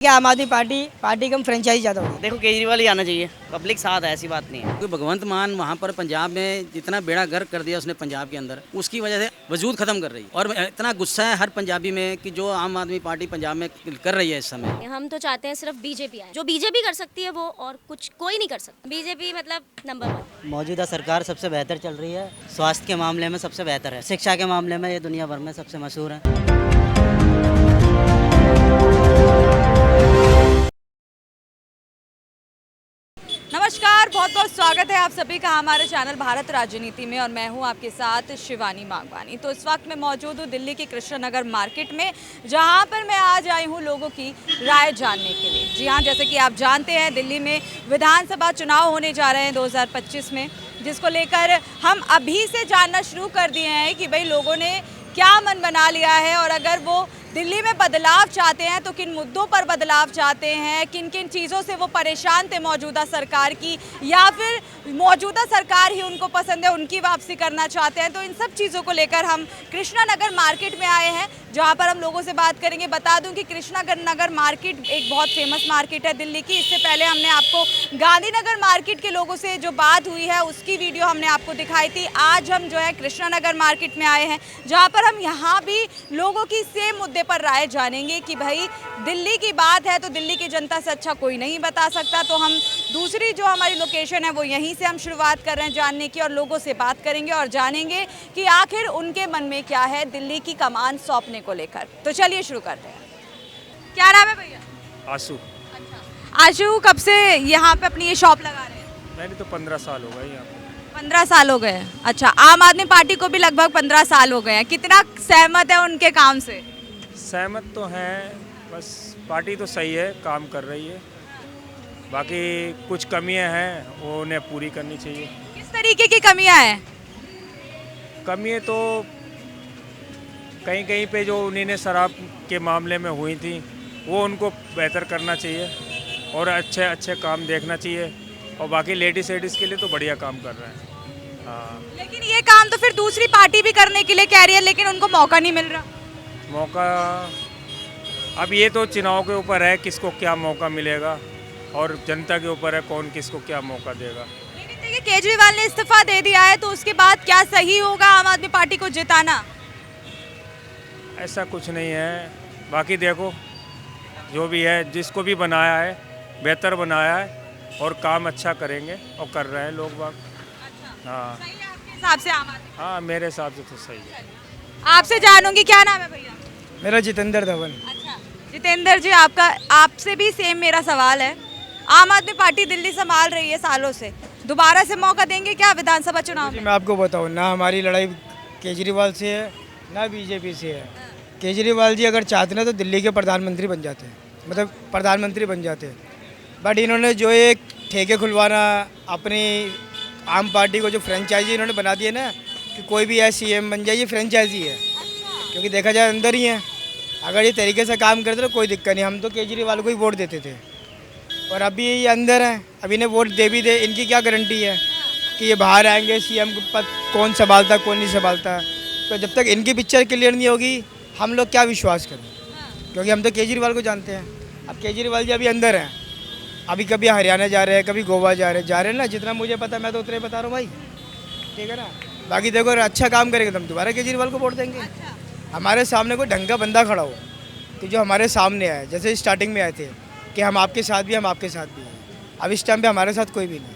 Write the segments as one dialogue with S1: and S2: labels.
S1: क्या आम आदमी पार्टी कम फ्रेंचाइज ज़्यादा होगी।
S2: देखो केजरीवाल ही आना चाहिए, पब्लिक साथ है, ऐसी बात नहीं है। क्योंकि भगवंत मान वहाँ पर पंजाब में जितना बेड़ा गर्क कर दिया उसने पंजाब के अंदर, उसकी वजह से वजूद खत्म कर रही है। और इतना गुस्सा है हर पंजाबी में कि जो आम आदमी पार्टी पंजाब में कर रही है इस समय।
S3: हम तो चाहते हैं सिर्फ बीजेपी आए, जो बीजेपी कर सकती है वो, और कुछ कोई नहीं कर सकता। बीजेपी मतलब नंबर 1।
S4: मौजूदा सरकार सबसे बेहतर चल रही है, स्वास्थ्य के मामले में सबसे बेहतर है, शिक्षा के मामले में ये दुनिया भर में सबसे मशहूर है।
S5: नमस्कार, बहुत बहुत स्वागत है आप सभी का हमारे चैनल भारत राजनीति में, और मैं हूं आपके साथ शिवानी मांगवानी। तो इस वक्त मैं मौजूद हूं दिल्ली के कृष्णनगर मार्केट में, जहां पर मैं आज आई हूं लोगों की राय जानने के लिए। जी हां, जैसे कि आप जानते हैं दिल्ली में विधानसभा चुनाव होने जा रहे हैं 2025 में, जिसको लेकर हम अभी से जानना शुरू कर दिए हैं कि भाई लोगों ने क्या मन बना लिया है, और अगर वो दिल्ली में बदलाव चाहते हैं तो किन मुद्दों पर बदलाव चाहते हैं, किन किन चीज़ों से वो परेशान थे मौजूदा सरकार की, या फिर मौजूदा सरकार ही उनको पसंद है, उनकी वापसी करना चाहते हैं। तो इन सब चीज़ों को लेकर हम कृष्णानगर मार्केट में आए हैं, जहां पर हम लोगों से बात करेंगे। बता दूं कि कृष्णानगर मार्केट एक बहुत फेमस मार्केट है दिल्ली की। इससे पहले हमने आपको गांधीनगर मार्केट के लोगों से जो बात हुई है उसकी वीडियो हमने आपको दिखाई थी। आज हम जो है कृष्णानगर मार्केट में आए हैं, जहाँ पर हम यहाँ भी लोगों की सेम मुद्दे पर राय जानेंगे कि भाई दिल्ली की बात है तो दिल्ली की जनता से अच्छा कोई नहीं बता सकता। तो हम दूसरी जो हमारी लोकेशन है वो यहीं से हम शुरुआत कर रहे हैं जानने की, और लोगों से बात करेंगे और जानेंगे कि आखिर उनके मन में क्या है दिल्ली की कमान सौंपने को लेकर। तो चलिए शुरू करते हैं। क्या नाम है भैया?
S6: आशु।
S5: अच्छा, आशु कब से यहाँ पे अपनी ये शॉप लगा रहे हैं?
S6: मैंने तो 15 साल हो गए यहाँ पे।
S5: 15 साल हो गए। अच्छा, आम आदमी पार्टी को भी लगभग 15 साल हो गए हैं। कितना सहमत है उनके काम से?
S6: सहमत तो हैं, बस पार्टी तो सही है, काम कर रही है। बाकी कुछ कमियां हैं वो उन्हें पूरी करनी चाहिए।
S5: किस तरीके की कमियां हैं?
S6: कमियां तो कहीं कहीं पे जो उन्हें शराब के मामले में हुई थी वो उनको बेहतर करना चाहिए, और अच्छे अच्छे काम देखना चाहिए। और बाकी लेडीज़ के लिए तो बढ़िया काम कर रहे हैं। हाँ,
S5: लेकिन ये काम तो फिर दूसरी पार्टी भी करने के लिए कह रही है, लेकिन उनको मौका नहीं मिल रहा।
S6: मौका अब ये तो चुनाव के ऊपर है, किसको क्या मौका मिलेगा, और जनता के ऊपर है कौन किसको क्या मौका देगा।
S5: लेकिन देखिए केजरीवाल ने इस्तीफा दे दिया है, तो उसके बाद क्या सही होगा आम आदमी पार्टी को जिताना?
S6: ऐसा कुछ नहीं है। बाकी देखो जो भी है, जिसको भी बनाया है बेहतर बनाया है, और काम अच्छा करेंगे और कर रहे हैं लोग बाग।
S5: अच्छा,
S6: हाँ
S5: सही है आपके हिसाब से आम आदमी?
S6: हाँ, मेरे हिसाब से तो सही है।
S5: आपसे जानूंगी, क्या नाम है भैया?
S7: मेरा जितेंद्र धवन।
S5: अच्छा, जितेंद्र जी, आपका आपसे भी सेम मेरा सवाल है। आम आदमी पार्टी दिल्ली संभाल रही है सालों से, दोबारा से मौका देंगे क्या विधानसभा चुनाव में?
S7: मैं आपको बताऊं ना, हमारी लड़ाई केजरीवाल से है ना बीजेपी से है। केजरीवाल जी अगर चाहते ना तो दिल्ली के प्रधानमंत्री बन जाते हैं, मतलब प्रधानमंत्री बन जाते हैं। बट इन्होंने जो एक ठेके खुलवाना, अपनी आम पार्टी को जो फ्रेंचाइजी इन्होंने बना दी है ना, कि कोई भी है सीएम बन जाए, ये फ्रेंचाइजी है। क्योंकि देखा जाए अंदर ही है, अगर ये तरीके से काम करते तो कोई दिक्कत नहीं, हम तो केजरीवाल को ही वोट देते थे। और अभी ये अंदर है, अभी इन्हें वोट दे भी दे, इनकी क्या गारंटी है कि ये बाहर आएंगे, सीएम पद कौन संभालता कौन नहीं संभालता। तो जब तक इनकी पिक्चर क्लियर नहीं होगी हम लोग क्या विश्वास करें, क्योंकि हम तो केजरीवाल को जानते हैं। अब केजरीवाल जी अभी अंदर हैं, अभी कभी हरियाणा जा रहे हैं, कभी गोवा जा रहे हैं ना, जितना मुझे पता मैं तो उतना ही बता रहा हूँ भाई, ठीक है ना। बाकी देखो अगर अच्छा काम करेंगे तो हम दोबारा केजरीवाल को वोट देंगे। हमारे सामने कोई ढंग का बंदा खड़ा हो कि जो हमारे सामने आए, जैसे स्टार्टिंग में आए थे कि हम आपके साथ भी, हम आपके साथ भी हैं। अब इस टाइम पे हमारे साथ कोई भी नहीं।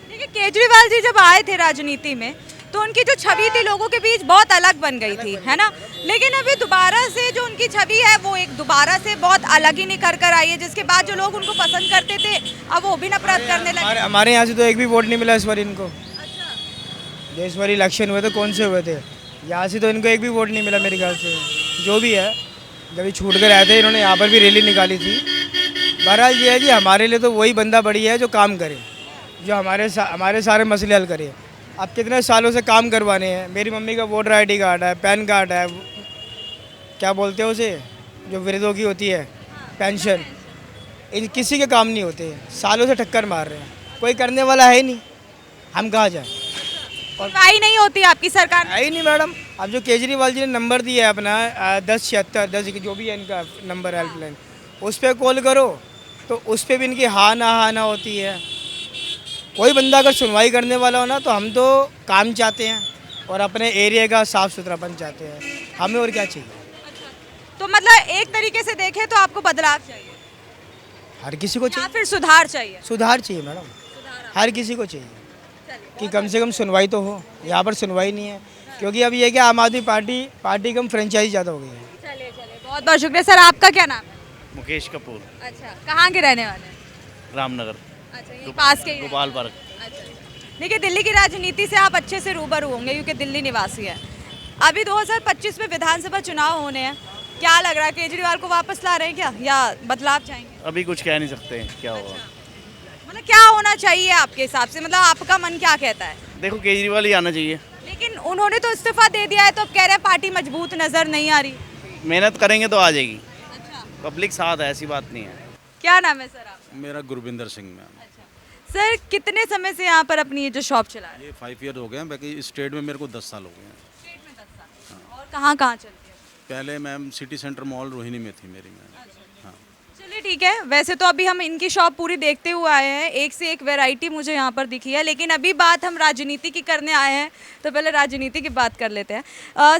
S5: देखिए केजरीवाल जी जब आए थे राजनीति में तो उनकी जो छवि थी लोगों के बीच बहुत अलग बन गई थी, है ना। लेकिन अभी दोबारा से जो उनकी छवि है वो एक दोबारा से बहुत अलग ही निखर कर आई है, जिसके बाद जो लोग उनको पसंद करते थे अब वो भी नफरत करने लगे।
S7: हमारे यहाँ से तो एक भी वोट नहीं मिला इस बार इनको। जो इस बार इलेक्शन हुए थे कौन से हुए थे, यहाँ से तो इनको एक भी वोट नहीं मिला मेरे ख्याल से। जो भी है, जब ये छूट कर आए थे इन्होंने यहाँ पर भी रैली निकाली थी। बहरहाल ये है कि हमारे लिए तो वही बंदा बड़ी है जो काम करे, जो हमारे सारे मसले हल करे। अब कितने सालों से काम करवाने हैं। मेरी मम्मी का वोटर ID कार्ड है, पैन कार्ड है, क्या बोलते हैं उसे, जो वृद्धों की होती है पेंशन, इन किसी के काम नहीं होते। सालों से ठक्कर मार रहे हैं, कोई करने वाला है ही नहीं, हम कहाँ जाएँ।
S5: सुनवाई नहीं होती आपकी सरकार में?
S7: है ही नहीं मैडम। अब जो केजरीवाल जी ने नंबर दिया है अपना 1076 10 जो भी है इनका नंबर हेल्पलाइन, उस पर कॉल करो तो उस पर भी इनकी हाँ ना होती है। कोई बंदा अगर सुनवाई करने वाला हो ना तो हम तो काम चाहते हैं और अपने एरिया का साफ़ सुथरापन चाहते हैं, हमें और क्या चाहिए।
S5: तो मतलब एक तरीके से देखें तो आपको बदलाव चाहिए
S7: हर किसी को
S5: या
S7: चाहिए,
S5: फिर सुधार चाहिए?
S7: सुधार चाहिए मैडम, हर किसी को चाहिए कि कम से कम सुनवाई तो हो। यहाँ पर सुनवाई नहीं है क्योंकि अब ये कि आम आदमी पार्टी कम फ्रेंचाइजी ज़्यादा हो गई है।
S5: चलिए बहुत बहुत शुक्रिया सर। आपका क्या नाम है?
S8: मुकेश कपूर,
S5: अच्छा, कहाँ के रहने वाले हैं?
S8: रामनगर,
S5: अच्छा, यहीं पास के ही
S8: गोपाल पार्क।
S5: अच्छा। देखिए दिल्ली की राजनीति से आप अच्छे से रूबरू होंगे क्योंकि दिल्ली निवासी है। अभी 2025 में विधानसभा चुनाव होने हैं, क्या लग रहा है केजरीवाल को वापस ला रहे हैं क्या या बदलाव चाहेंगे?
S8: अभी कुछ कह नहीं सकते क्या होगा।
S5: मतलब क्या होना चाहिए आपके हिसाब से, मतलब आपका मन क्या कहता है?
S8: देखो केजरीवाल ही आना चाहिए।
S5: लेकिन उन्होंने तो इस्तीफा दे दिया है तो अब कह रहे हैं पार्टी मजबूत नजर नहीं आ रही।
S8: मेहनत करेंगे तो आ जाएगी, पब्लिक साथ है, ऐसी बात नहीं है।
S5: क्या नाम है सर आप?
S9: मेरा गुरविंदर सिंह मैम।
S5: सर कितने समय से यहाँ पर अपनी ये जो शॉप चला रहे हैं?
S9: ये 5 ईयर हो गए हैं, बाकी स्टेट में मेरे को 10 साल हो गए हैं।
S5: और कहाँ कहाँ चलती है?
S9: पहले ma'am city centre mall Rohini में थी मेरी मैम। हाँ,
S5: चलिए ठीक है। वैसे तो अभी हम इनकी शॉप पूरी देखते हुए आए हैं, एक से एक वैरायटी मुझे यहाँ पर दिखी है, लेकिन अभी बात हम राजनीति की करने आए हैं तो पहले राजनीति की बात कर लेते हैं।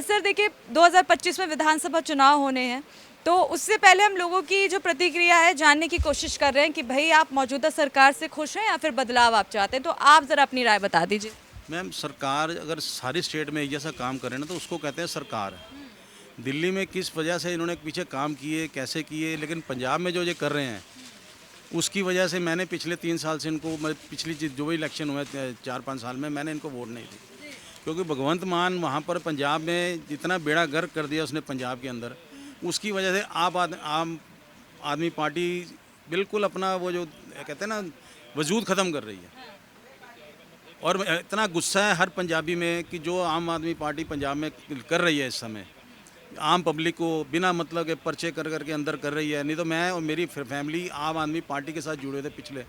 S5: सर देखिए 2025 में विधानसभा चुनाव होने हैं तो उससे पहले हम लोगों की जो प्रतिक्रिया है जानने की कोशिश कर रहे हैं कि भाई आप मौजूदा सरकार से खुश हैं या फिर बदलाव आप चाहते हैं, तो आप ज़रा अपनी राय बता दीजिए।
S9: मैम सरकार अगर सारी स्टेट में एक जैसा काम करे ना तो उसको कहते हैं सरकार। दिल्ली में किस वजह से इन्होंने पीछे काम किए, कैसे किए, लेकिन पंजाब में जो ये कर रहे हैं उसकी वजह से मैंने पिछले 3 साल से इनको, पिछली जो भी इलेक्शन हुए 4-5 साल में मैंने इनको वोट नहीं दी, क्योंकि भगवंत मान वहाँ पर पंजाब में जितना बेड़ा गर्क कर दिया उसने पंजाब के अंदर, उसकी वजह से आम आदमी पार्टी बिल्कुल अपना वो जो कहते हैं ना वजूद ख़त्म कर रही है। और इतना गुस्सा है हर पंजाबी में कि जो आम आदमी पार्टी पंजाब में कर रही है इस समय, आम पब्लिक को बिना मतलब के पर्चे कर करके अंदर कर रही है। नहीं तो मैं और मेरी फैमिली आम आदमी पार्टी के साथ जुड़े थे पिछले।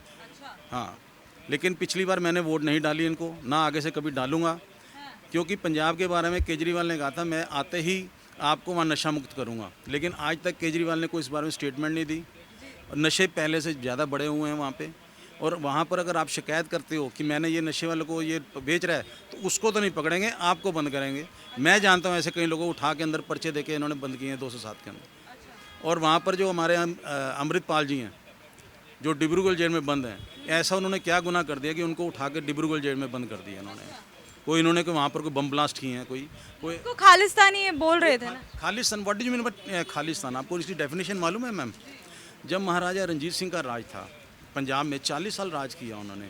S9: हाँ, लेकिन पिछली बार मैंने वोट नहीं डाली इनको, ना आगे से कभी डालूंगा, क्योंकि पंजाब के बारे में केजरीवाल ने कहा था मैं आते ही आपको वहाँ नशा मुक्त करूँगा, लेकिन आज तक केजरीवाल ने कोई इस बारे में स्टेटमेंट नहीं दी। और नशे पहले से ज़्यादा बढ़े हुए हैं वहाँ पे, और वहाँ पर अगर आप शिकायत करते हो कि मैंने ये नशे वालों को ये बेच रहा है तो उसको तो नहीं पकड़ेंगे, आपको बंद करेंगे। मैं जानता हूँ ऐसे कई लोगों को उठा के अंदर पर्चे देके इन्होंने बंद किए हैं 207 के अंदर। और वहाँ पर जो हमारे अमृतपाल जी हैं जो डिब्रूगढ़ जेल में बंद हैं, ऐसा उन्होंने क्या गुनाह कर दिया कि उनको उठा के डिब्रूगढ़ जेल में बंद कर दिया इन्होंने। कोई इन्होंने वहाँ पर कोई बम ब्लास्ट किए हैं, कोई
S5: तो खालिस्तानी बोल रहे थे ना।
S9: Khalistan, what do you mean by Khalistan? आपको इसकी डेफिनेशन मालूम है मैम? जब महाराजा रंजीत सिंह का राज था पंजाब में, 40 साल राज किया उन्होंने,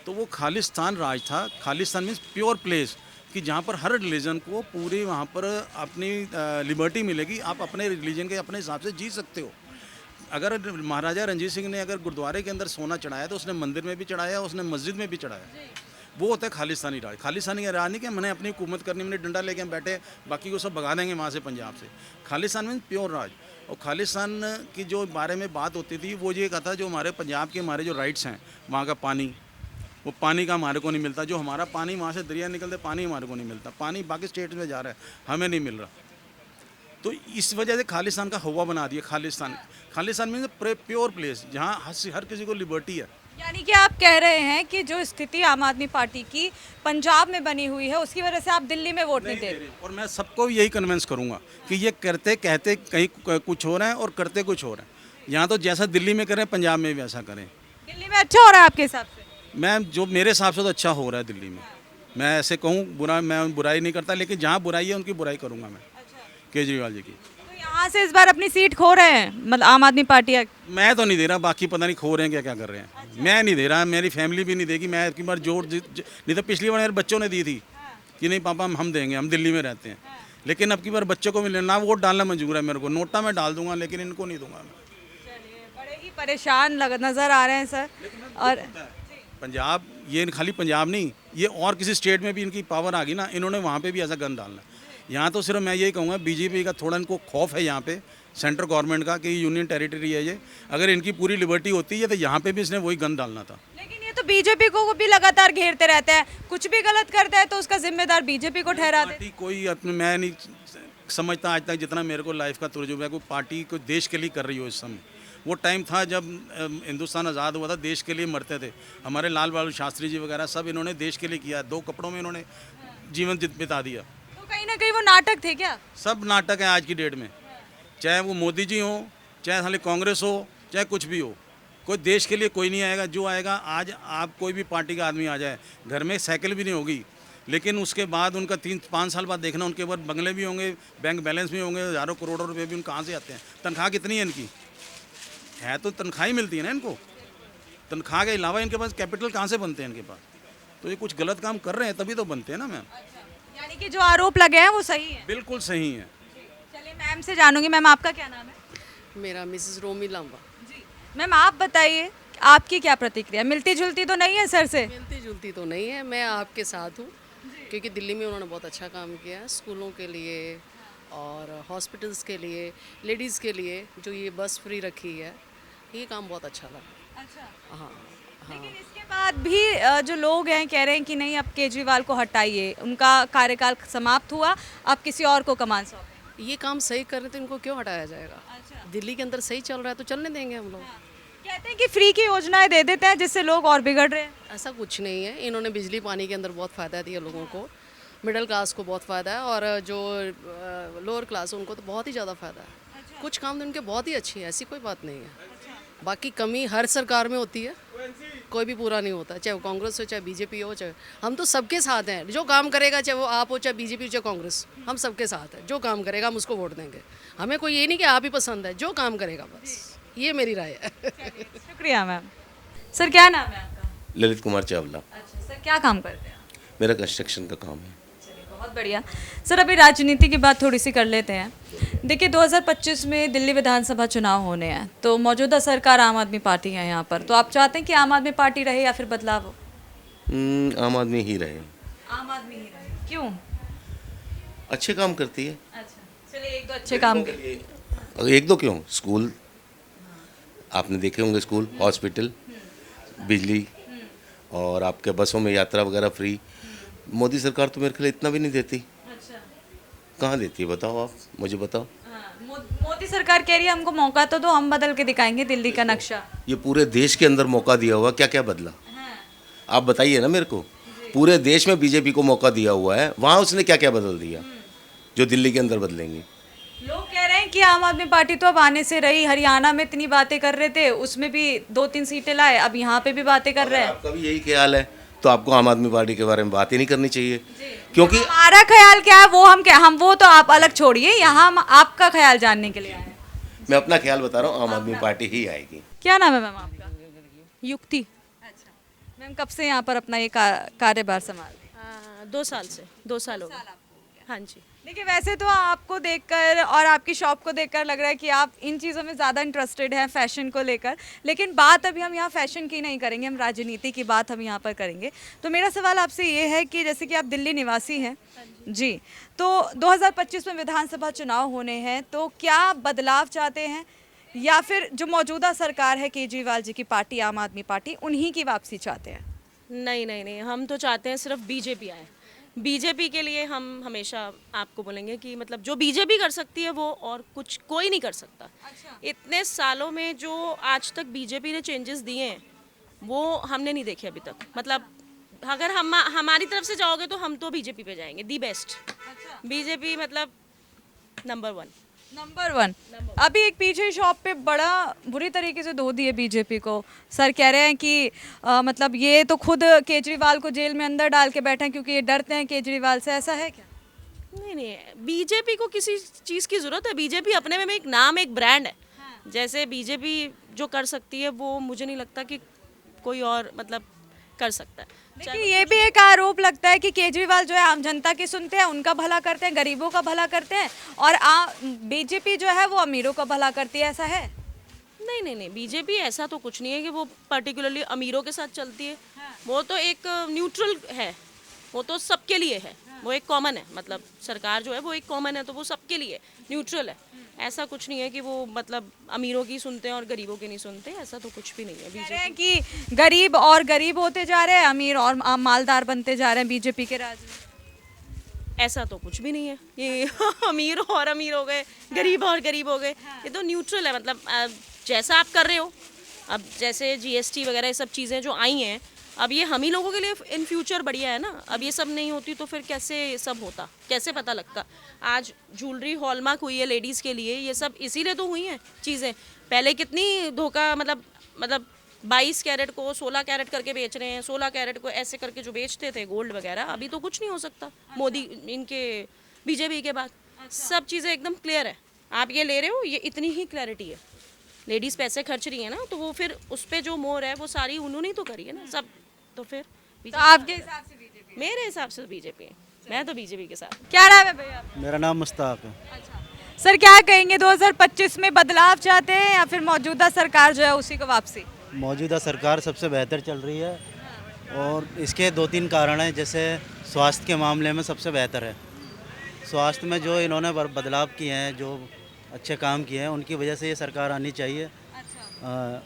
S9: तो वो खालिस्तान राज था। खालिस्तान मीन्स प्योर प्लेस, कि जहाँ पर हर रिलीजन को पूरी वहाँ पर अपनी लिबर्टी मिलेगी, आप अपने रिलीजन के अपने हिसाब से जी सकते हो। अगर महाराजा रंजीत सिंह ने अगर गुरुद्वारे के अंदर सोना चढ़ाया तो उसने मंदिर में भी चढ़ाया, उसने मस्जिद में भी चढ़ाया। वो होता है खालिस्तानी राज। खालिस्तानी राज नहीं कि मैंने अपनी हुकूमत करनी, मैंने डंडा लेके हम बैठे, बाकी को सब भगा देंगे वहाँ से पंजाब से। खालिस्तान मीन्स प्योर राज। और खालिस्तान की जो बारे में बात होती थी वो ये कहा था जो हमारे पंजाब के हमारे जो राइट्स हैं, वहाँ का पानी, वो पानी का हमारे को नहीं मिलता। जो हमारा पानी वहाँ से दरिया निकलते, पानी हमारे को नहीं मिलता। पानी बाकी स्टेट में जा रहा है, हमें नहीं मिल रहा। तो इस वजह से खालिस्तान का हवा बना दिया Khalistan. Khalistan means pure place जहाँ हर किसी को लिबर्टी है।
S5: यानी कि आप कह रहे हैं कि जो स्थिति आम आदमी पार्टी की पंजाब में बनी हुई है उसकी वजह से आप दिल्ली में वोट नहीं दे रहे।
S9: और मैं सबको यही कन्विंस करूंगा कि ये करते कहते कहीं कुछ हो रहा है और करते कुछ हो रहा है। यहाँ तो जैसा दिल्ली में करें पंजाब में भी वैसा करें।
S5: दिल्ली में अच्छा हो रहा है आपके हिसाब से?
S9: मैं जो मेरे हिसाब से तो अच्छा हो रहा है दिल्ली में। मैं ऐसे कहूँ मैं बुराई नहीं करता, लेकिन जहाँ बुराई है उनकी बुराई करूँगा मैं, केजरीवाल जी की।
S5: यहाँ से इस बार अपनी सीट खो रहे हैं मतलब आम आदमी पार्टी?
S9: मैं तो नहीं दे रहा, बाकी पता नहीं खो रहे हैं क्या क्या कर रहे हैं। मैं नहीं दे रहा, मेरी फैमिली भी नहीं देगी। मैं एक बार जोर नहीं तो पिछली बार मेरे बच्चों ने दी थी कि नहीं पापा हम देंगे, हम दिल्ली में रहते हैं। लेकिन अब की बार बच्चों को मिले ना, वोट डालना मंजूर है मेरे को, नोटा में डाल दूंगा, लेकिन इनको नहीं दूंगा मैं।
S5: चलिए, बड़े ही परेशान नज़र आ रहे हैं सर। और
S9: पंजाब, ये खाली पंजाब नहीं, ये और किसी स्टेट में भी इनकी पावर आ गई ना, इन्होंने वहाँ पे भी ऐसा गन डालना। यहाँ तो सिर्फ मैं यही कहूँगा बीजेपी का थोड़ा इनको खौफ है यहाँ पे सेंट्रल गवर्नमेंट का कि यूनियन टेरिटरी है ये। अगर इनकी पूरी लिबर्टी होती है तो यहाँ पे भी इसने वही गन डालना था।
S5: लेकिन ये तो बीजेपी को भी लगातार घेरते रहते हैं, कुछ भी गलत करता है तो उसका जिम्मेदार बीजेपी को ठहराते हैं।
S9: पार्टी कोई अपने, मैं नहीं समझता आज तक जितना मेरे को लाइफ का तजुर्बा है, कोई पार्टी को देश के लिए कर रही हो इस समय। वो टाइम था जब हिंदुस्तान आज़ाद हुआ था, देश के लिए मरते थे। हमारे लाल बहादुर शास्त्री जी वगैरह सब इन्होंने देश के लिए किया, 2 कपड़ों में इन्होंने जीवन बिता दिया।
S5: तो कहीं ना कहीं वो नाटक थे क्या?
S9: सब नाटक है आज की डेट में, चाहे वो मोदी जी हो, चाहे खाली कांग्रेस हो, चाहे कुछ भी हो, कोई देश के लिए कोई नहीं आएगा। जो आएगा, आज आप कोई भी पार्टी का आदमी आ जाए, घर में साइकिल भी नहीं होगी, लेकिन उसके बाद उनका 3-5 साल बाद देखना उनके ऊपर बंगले भी होंगे, बैंक बैलेंस भी होंगे, हज़ारों करोड़ों रुपए भी उन कहाँ से आते हैं। तनख्वाह कितनी है इनकी? है तो तनख्वाह ही मिलती है ना इनको, तनख्वाह के अलावा इनके पास कैपिटल कहाँ से बनते हैं इनके पास? तो ये कुछ गलत काम कर रहे हैं तभी तो बनते हैं ना मैम।
S5: यानी कि जो आरोप लगे हैं वो सही है?
S9: बिल्कुल सही है।
S5: चलिए मैम से जानूंगी। मैम आपका क्या नाम है?
S10: मेरा मिसेस रोमी लांबा।
S5: जी मैम, आप बताइए आपकी क्या प्रतिक्रिया? मिलती जुलती तो नहीं है सर से?
S10: मिलती जुलती तो नहीं है, मैं आपके साथ हूँ, क्योंकि दिल्ली में उन्होंने बहुत अच्छा काम किया है स्कूलों के लिए और हॉस्पिटल्स के लिए, लेडीज़ के लिए जो ये बस फ्री रखी है, ये काम बहुत अच्छा लगा।
S5: अच्छा।
S10: हाँ।
S5: लेकिन इसके बाद भी जो लोग हैं कह रहे हैं कि नहीं, अब केजरीवाल को हटाइए, उनका कार्यकाल समाप्त हुआ, अब किसी और को कमान सौंपें।
S10: ये काम सही कर रहे थे, इनको क्यों हटाया जाएगा?
S5: अच्छा।
S10: दिल्ली के अंदर सही चल रहा है तो चलने देंगे हम लोग।
S5: कहते हैं कि फ्री की योजनाएं दे देते हैं जिससे लोग और बिगड़ रहे हैं।
S10: ऐसा कुछ नहीं है, इन्होंने बिजली पानी के अंदर बहुत फ़ायदा दिया लोगों को, मिडिल क्लास को बहुत फ़ायदा है, और जो लोअर क्लास है उनको तो बहुत ही ज़्यादा फ़ायदा है। कुछ काम तो उनके बहुत ही अच्छी है, ऐसी कोई बात नहीं है। बाकी कमी हर सरकार में होती है, कोई भी पूरा नहीं होता, चाहे वो कांग्रेस हो, चाहे बीजेपी हो, चाहे हम तो सबके साथ हैं। जो काम करेगा, चाहे वो आप हो, चाहे बीजेपी हो, चाहे कांग्रेस, हम सबके साथ हैं। जो काम करेगा हम उसको वोट देंगे। हमें कोई ये नहीं कि आप ही पसंद है, जो काम करेगा बस, ये मेरी राय है।
S5: शुक्रिया मैम। सर क्या नाम है आपका?
S11: ललित कुमार चावला।
S5: अच्छा सर, क्या काम करते हैं?
S11: मेरा कंस्ट्रक्शन का काम है।
S5: चलिए बहुत बढ़िया। सर अभी राजनीति की बात थोड़ी सी कर लेते हैं। देखिए 2025 में दिल्ली विधानसभा चुनाव होने हैं, तो मौजूदा सरकार आम आदमी पार्टी है यहाँ पर, तो आप चाहते हैं कि आम आदमी पार्टी रहे या फिर बदलाव हो?
S11: आम आदमी ही रहे।
S5: आम आदमी ही रहे, क्यों?
S11: अच्छे काम करती है।
S5: अच्छा चलिए, एक दो अच्छे काम
S11: एक दो क्यों, स्कूल आपने देखे होंगे, स्कूल, हॉस्पिटल, बिजली, और आपके बसों में यात्रा वगैरह फ्री। मोदी सरकार तो मेरे ख्याल इतना भी नहीं देती।
S5: अच्छा।
S11: कहाँ देती है बताओ, आप मुझे बताओ।
S5: मोदी सरकार कह रही है हमको मौका तो दो, हम बदल के दिखाएंगे दिल्ली का नक्शा।
S11: ये पूरे देश के अंदर मौका दिया हुआ, क्या क्या बदला? आप बताइए ना मेरे को। पूरे देश में बीजेपी को मौका दिया हुआ है, वहाँ उसने क्या क्या बदल दिया जो दिल्ली के अंदर बदलेंगे?
S5: लोग कह रहे हैं कि आम आदमी पार्टी तो अब आने से रही, हरियाणा में इतनी बातें कर रहे थे, उसमें भी 2-3 सीटें लाए, अब यहाँ पे भी बातें कर रहे हैं।
S11: आपका भी यही ख्याल है तो आपको आम आदमी पार्टी के बारे में बात ही नहीं करनी चाहिए, क्योंकि
S5: हमारा ख्याल क्या है वो हम वो तो आप अलग छोड़िए, यहाँ हम आपका ख्याल जानने के लिए आए हैं।
S11: मैं अपना ख्याल बता रहा हूँ, आम आदमी पार्टी ही आएगी।
S5: क्या नाम है मैम आपका?
S3: युक्ति।
S5: अच्छा मैम, कब से यहाँ पर अपना ये कार्यभार संभाल रही हैं?
S3: 2 साल से, 2 साल हो गए। हाँ जी।
S5: देखिए वैसे तो आपको देखकर और आपकी शॉप को देखकर लग रहा है कि आप इन चीज़ों में ज़्यादा इंटरेस्टेड हैं, फैशन को लेकर, लेकिन बात अभी हम यहाँ फैशन की नहीं करेंगे, हम राजनीति की बात हम यहाँ पर करेंगे। तो मेरा सवाल आपसे ये है कि जैसे कि आप दिल्ली निवासी हैं जी, तो 2025 में विधानसभा चुनाव होने हैं, तो क्या बदलाव चाहते हैं या फिर जो मौजूदा सरकार है केजरीवाल जी की पार्टी, आम आदमी पार्टी, उन्हीं की वापसी चाहते हैं?
S3: नहीं नहीं नहीं, हम तो चाहते हैं सिर्फ बीजेपी आए। बीजेपी के लिए हम हमेशा आपको बोलेंगे कि मतलब जो बीजेपी कर सकती है वो और कुछ कोई नहीं कर सकता। अच्छा। इतने सालों में जो आज तक बीजेपी ने चेंजेस दिए हैं वो हमने नहीं देखे अभी तक। मतलब अगर हमारी तरफ से जाओगे तो हम तो बीजेपी पे जाएंगे, दी बेस्ट। अच्छा। बीजेपी मतलब नंबर 1।
S5: अभी एक पीछे शॉप पे बड़ा बुरी तरीके से धो दिए बीजेपी को। सर कह रहे हैं कि मतलब ये तो खुद केजरीवाल को जेल में अंदर डाल के बैठे हैं क्योंकि ये डरते हैं केजरीवाल से, ऐसा है क्या?
S3: नहीं नहीं, बीजेपी को किसी चीज़ की ज़रूरत है? बीजेपी अपने में एक नाम, एक ब्रांड है। हाँ। जैसे बीजेपी जो कर सकती है वो मुझे नहीं लगता कि कोई और मतलब कर सकता है।
S5: लेकिन ये भी एक आरोप लगता है कि केजरीवाल जो है आम जनता की सुनते हैं, उनका भला करते हैं, गरीबों का भला करते हैं, और बीजेपी जो है वो अमीरों का भला करती है, ऐसा है?
S3: नहीं नहीं नहीं, बीजेपी ऐसा तो कुछ नहीं है कि वो पर्टिकुलरली अमीरों के साथ चलती है। हाँ। वो तो एक न्यूट्रल है, वो तो सबके लिए है। हाँ। वो एक कॉमन है, मतलब सरकार जो है वो एक कॉमन है, तो वो सबके लिए न्यूट्रल है। ऐसा कुछ नहीं है कि वो मतलब अमीरों की सुनते हैं और गरीबों की नहीं सुनते, ऐसा तो कुछ भी नहीं है।
S5: कह रहे हैं कि गरीब और गरीब होते जा रहे हैं, अमीर और मालदार बनते जा रहे हैं बीजेपी के राज में।
S3: ऐसा तो कुछ भी नहीं है। ये अमीर और अमीर हो गए, गरीब और गरीब हो गए, ये तो न्यूट्रल है। मतलब जैसा आप कर रहे हो, अब जैसे GST वगैरह ये सब चीज़ें जो आई हैं, अब ये हम ही लोगों के लिए इन फ्यूचर बढ़िया है ना। अब ये सब नहीं होती तो फिर कैसे सब होता, कैसे पता लगता। आज ज्वेलरी हॉलमार्क हुई है लेडीज़ के लिए, ये सब इसीलिए तो हुई हैं चीज़ें। पहले कितनी धोखा, मतलब 22 कैरेट को 16 कैरेट करके बेच रहे हैं, 16 कैरेट को ऐसे करके जो बेचते थे गोल्ड वगैरह, अभी तो कुछ नहीं हो सकता। मोदी इनके BJP के बाद सब चीज़ें एकदम क्लियर है। आप ये ले रहे हो, ये इतनी ही क्लैरिटी है। लेडीज़ पैसे खर्च रही है ना, तो वो फिर उस पर जो मोर है वो सारी उन्होंने ही तो करी है ना सब। तो फिर
S5: तो आपके हिसाब से बीजेपी?
S3: मेरे हिसाब से BJP है, मैं तो BJP के साथ।
S5: क्या नाम है भैया?
S4: मेरा नाम मुश्ताक है।
S5: अच्छा सर, क्या कहेंगे 2025 में बदलाव चाहते हैं या फिर मौजूदा सरकार जो है उसी को वापसी?
S4: मौजूदा सरकार सबसे बेहतर चल रही है और इसके 2-3 कारण हैं। जैसे स्वास्थ्य के मामले में सबसे बेहतर है। स्वास्थ्य में जो इन्होंने बदलाव किए हैं, जो अच्छे काम किए हैं, उनकी वजह से ये सरकार आनी चाहिए।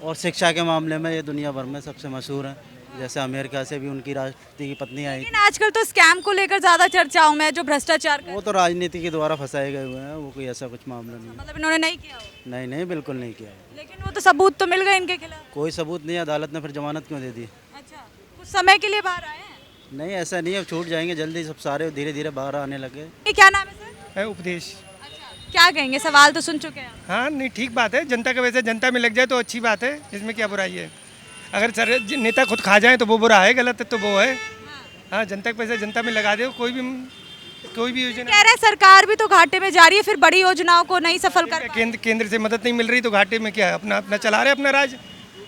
S4: और शिक्षा के मामले में ये दुनिया भर में सबसे मशहूर है। जैसे अमेरिका से भी उनकी राष्ट्रपति की पत्नी आई।
S5: लेकिन आजकल तो स्कैम को लेकर ज़्यादा चर्चाओं में, जो भ्रष्टाचार
S4: वो तो राजनीति के द्वारा फंसाए गए हुए हैं, वो कोई ऐसा कुछ मामला नहीं है।
S5: मतलब इन्होंने नहीं किया हो?
S4: नहीं नहीं, बिल्कुल नहीं किया।
S5: लेकिन वो तो सबूत तो मिल गए इनके खिलाफ।
S4: कोई सबूत नहीं, अदालत ने फिर जमानत क्यों दे दी?
S5: अच्छा, कुछ समय के लिए बाहर आए हैं?
S4: नहीं, ऐसा नहीं है, छूट जाएंगे जल्दी, सब सारे धीरे धीरे बाहर आने लगे।
S5: ये क्या नाम है सर?
S7: उपदेश।
S5: अच्छा, क्या कहेंगे? सवाल तो सुन चुके हैं।
S7: हाँ नहीं, ठीक बात है। जनता का वैसे जनता में लग जाए तो अच्छी बात है, इसमें क्या बुराई है। अगर सर नेता खुद खा जाए तो वो बुरा है, गलत है तो वो है। हाँ, जनता के पैसे जनता में लगा दे, कोई भी योजना।
S5: कह रहे हैं सरकार भी तो घाटे में जा रही है, फिर बड़ी योजनाओं को नहीं सफल कर पा रही।
S7: केंद्र से मदद नहीं मिल रही तो घाटे में क्या, अपना चला रहे अपना राज,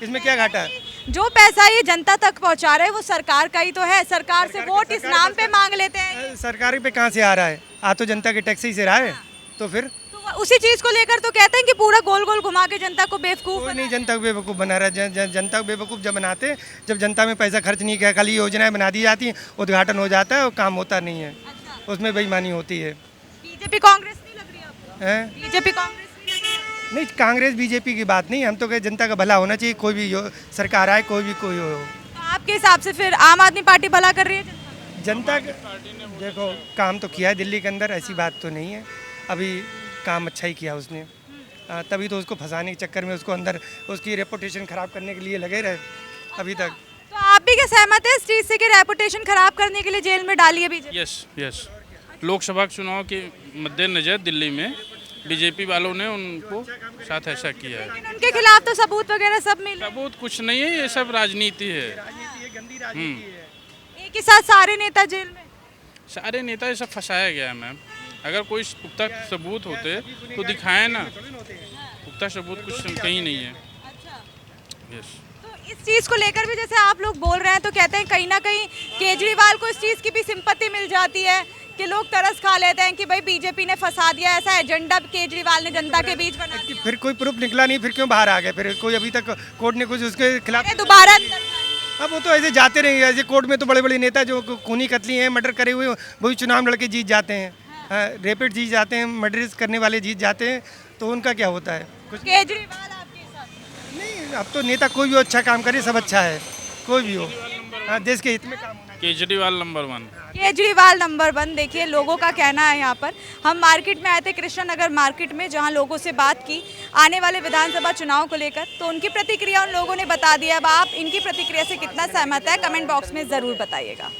S7: इसमें क्या घाटा है।
S5: जो पैसा ये जनता तक पहुंचा रहे हैं वो सरकार का ही तो है। सरकार से वोट इस नाम पे मांग लेते हैं।
S7: सरकार पे कहाँ से आ रहा है? आ तो जनता के टैक्स ही से रहा है। तो फिर
S5: उसी चीज को लेकर तो कहते हैं कि पूरा गोल गोल घुमा के जनता को बेवकूफ
S7: नहीं, जनता को बेवकूफ़ बना रहा है। जनता को बेवकूफ़ जब बनाते, जब जनता में पैसा खर्च नहीं किया, खाली योजनाएं बना दी जाती हैं, उद्घाटन हो जाता है और काम होता नहीं है। उसमें बेईमानी होती है।
S5: बीजेपी कांग्रेस नहीं लग रही आपको? बीजेपी कांग्रेस
S7: नहीं, कांग्रेस बीजेपी की बात नहीं। हम तो कहे जनता का भला होना चाहिए, कोई भी सरकार आए, कोई हो।
S5: तो आपके हिसाब से फिर आम आदमी पार्टी भला कर रही है
S7: जनता देखो, काम तो किया है दिल्ली के अंदर, ऐसी बात तो नहीं है। अभी काम अच्छा ही किया उसने, तभी तो उसको फंसाने के चक्कर में उसको अंदर उसकी रेपुटेशन खराब करने के लिए लगे रहे अभी तक।
S5: तो आप भी क्या सहमत है इस चीज़ से कि रेपुटेशन खराब करने के लिए जेल में डाली है बीजेपी?
S12: यस। लोकसभा चुनाव के मद्देनजर दिल्ली में बीजेपी वालों ने उनको साथ ऐसा किया है।
S5: लेकिन उनके खिलाफ तो सबूत वगैरह सब मिले।
S12: सबूत कुछ नहीं है, ये सब राजनीति है।
S5: एक ही साथ सारे नेता जेल में?
S12: सारे नेता ये सब फंसाया गया है मैम। अगर कोई पुख्ता सबूत होते तो दिखाएं ना। पुख्ता सबूत कुछ कहीं नहीं है। यस।
S5: तो इस चीज़ को लेकर भी जैसे आप लोग बोल रहे हैं, तो कहते हैं कहीं ना कहीं केजरीवाल को इस चीज़ की भी सिंपत्ति मिल जाती है कि लोग तरस खा लेते हैं कि भाई बीजेपी ने फंसा दिया, ऐसा एजेंडा केजरीवाल ने जनता के बीच बना दिया।
S7: फिर कोई प्रूफ निकला नहीं, फिर क्यों बाहर आ गए? फिर कोई अभी तक कोर्ट ने कुछ उसके खिलाफ
S5: दोबारा?
S7: अब वो तो ऐसे जाते रहेंगे। ऐसे कोर्ट में तो बड़े बड़े नेता जो खूनी कतली हैं, मर्डर करे हुए, वही चुनाव लड़के जीत जाते हैं। रेपिड जीत जाते हैं, मर्डर्स करने वाले जीत जाते हैं, तो उनका क्या होता है? कुछ
S5: केजरीवाल आपके हिसाब
S7: नहीं। अब तो नेता कोई भी अच्छा काम करे, सब अच्छा है, कोई भी हो। देश के हित में काम होना।
S12: केजरीवाल नंबर 1।
S5: केजरीवाल नंबर 1। देखिए लोगों का कहना है। यहाँ पर हम मार्केट में आए थे, कृष्ण नगर मार्केट में, जहाँ लोगों से बात की आने वाले विधानसभा चुनाव को लेकर, तो उनकी प्रतिक्रिया उन लोगों ने बता दिया। अब आप इनकी प्रतिक्रिया से कितना सहमत है, कमेंट बॉक्स में ज़रूर बताइएगा।